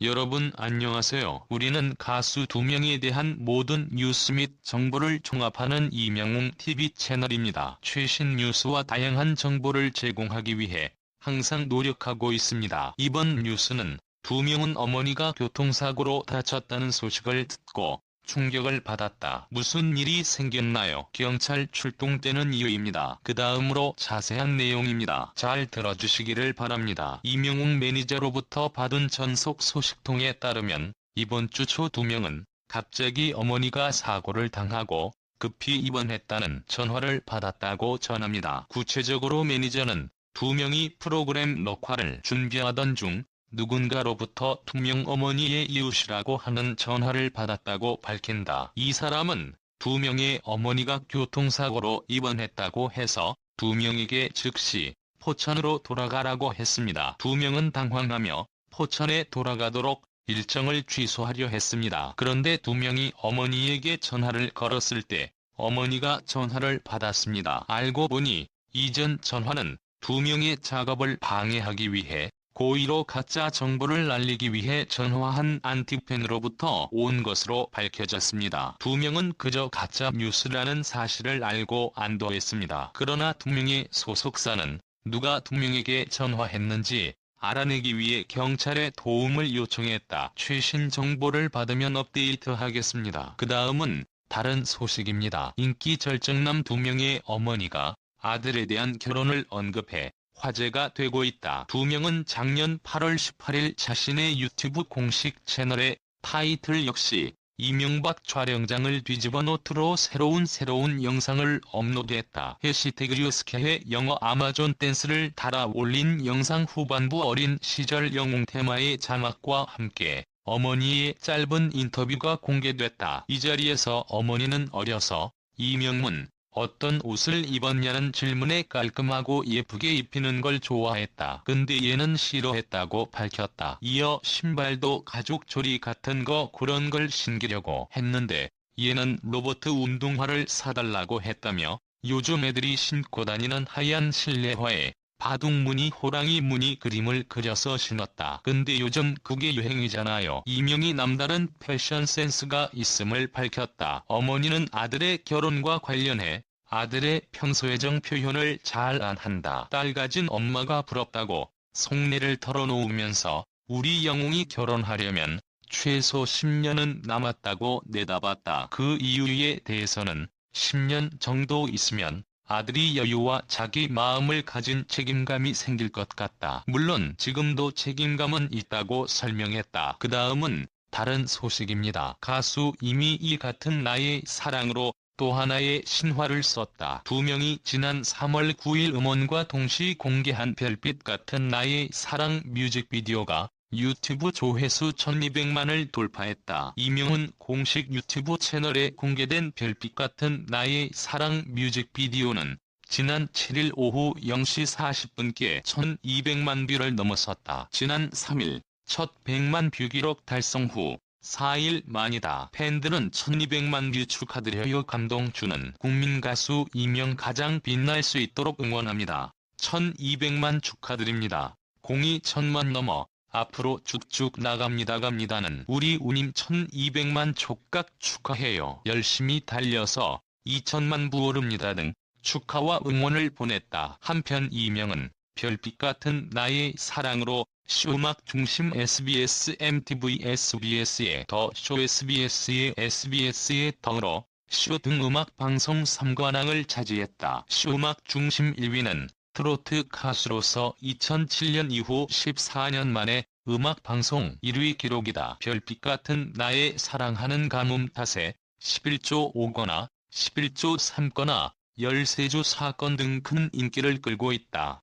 여러분 안녕하세요. 우리는 가수 2명에 대한 모든 뉴스 및 정보를 종합하는 이명웅 TV 채널입니다. 최신 뉴스와 다양한 정보를 제공하기 위해 항상 노력하고 있습니다. 이번 뉴스는 2명은 어머니가 교통사고로 다쳤다는 소식을 듣고 충격을 받았다. 무슨 일이 생겼나요? 경찰 출동 때는 이유입니다. 그 다음으로 자세한 내용입니다. 잘 들어주시기를 바랍니다. 이명웅 매니저로부터 받은 전속 소식통에 따르면 이번 주 초 2명은 갑자기 어머니가 사고를 당하고 급히 입원했다는 전화를 받았다고 전합니다. 구체적으로 매니저는 2명이 프로그램 녹화를 준비하던 중 누군가로부터 2명 어머니의 이웃이라고 하는 전화를 받았다고 밝힌다. 이 사람은 2명의 어머니가 교통사고로 입원했다고 해서 2명에게 즉시 포천으로 돌아가라고 했습니다. 2명은 당황하며 포천에 돌아가도록 일정을 취소하려 했습니다. 그런데 2명이 어머니에게 전화를 걸었을 때 어머니가 전화를 받았습니다. 알고 보니 이전 전화는 2명의 작업을 방해하기 위해 고의로 가짜 정보를 날리기 위해 전화한 안티팬으로부터 온 것으로 밝혀졌습니다. 2명은 그저 가짜 뉴스라는 사실을 알고 안도했습니다. 그러나 2명의 소속사는 누가 2명에게 전화했는지 알아내기 위해 경찰에 도움을 요청했다. 최신 정보를 받으면 업데이트하겠습니다. 그 다음은 다른 소식입니다. 인기 절정남 2명의 어머니가 아들에 대한 결혼을 언급해 화제가 되고 있다. 2명은 작년 8월 18일 자신의 유튜브 공식 채널에 타이틀 역시 이명박 촬영장을 뒤집어 노트로 새로운 영상을 업로드했다. 해시태그 뉴스케의 영어 아마존 댄스를 달아 올린 영상 후반부 어린 시절 영웅 테마의 자막과 함께 어머니의 짧은 인터뷰가 공개됐다. 이 자리에서 어머니는 어려서 이명문 어떤 옷을 입었냐는 질문에 깔끔하고 예쁘게 입히는 걸 좋아했다. 근데 얘는 싫어했다고 밝혔다. 이어 신발도 가죽 조리 같은 거 그런 걸 신기려고 했는데 얘는 로버트 운동화를 사달라고 했다며 요즘 애들이 신고 다니는 하얀 실내화에 바둑 무늬 호랑이 무늬 그림을 그려서 신었다. 근데 요즘 그게 유행이잖아요. 이명이 남다른 패션 센스가 있음을 밝혔다. 어머니는 아들의 결혼과 관련해 아들의 평소애정 표현을 잘 안 한다. 딸 가진 엄마가 부럽다고 속내를 털어놓으면서 우리 영웅이 결혼하려면 최소 10년은 남았다고 내다봤다. 그 이유에 대해서는 10년 정도 있으면 아들이 여유와 자기 마음을 가진 책임감이 생길 것 같다. 물론 지금도 책임감은 있다고 설명했다. 그 다음은 다른 소식입니다. 가수 이미희 같은 나의 사랑으로 또 하나의 신화를 썼다. 2명이 지난 3월 9일 음원과 동시 공개한 별빛 같은 나의 사랑 뮤직비디오가 유튜브 조회수 1200만을 돌파했다. 이명은 공식 유튜브 채널에 공개된 별빛 같은 나의 사랑 뮤직비디오는 지난 7일 오후 0시 40분께 1200만 뷰를 넘어섰다. 지난 3일 첫 100만 뷰 기록 달성 후 4일 만이다. 팬들은 1200만 뷰 축하드려요. 감동 주는 국민 가수 이명 가장 빛날 수 있도록 응원합니다. 1200만 축하드립니다. 공이 1000만 넘어 앞으로 쭉쭉 나갑니다는 우리 우님 1200만 촉각 축하해요. 열심히 달려서 2000만 부오릅니다 등 축하와 응원을 보냈다. 한편 이명은 별빛 같은 나의 사랑으로 쇼음악 중심 SBS, MTV, SBS의 더 쇼, SBS의 SBS의 덩으로 쇼 등 음악 방송 3관왕을 차지했다. 쇼음악 중심 1위는 트로트 가수로서 2007년 이후 14년 만에 음악 방송 1위 기록이다. 별빛 같은 나의 사랑하는 가뭄 탓에 11조 5거나 11조 3거나 13조 4건 등 큰 인기를 끌고 있다.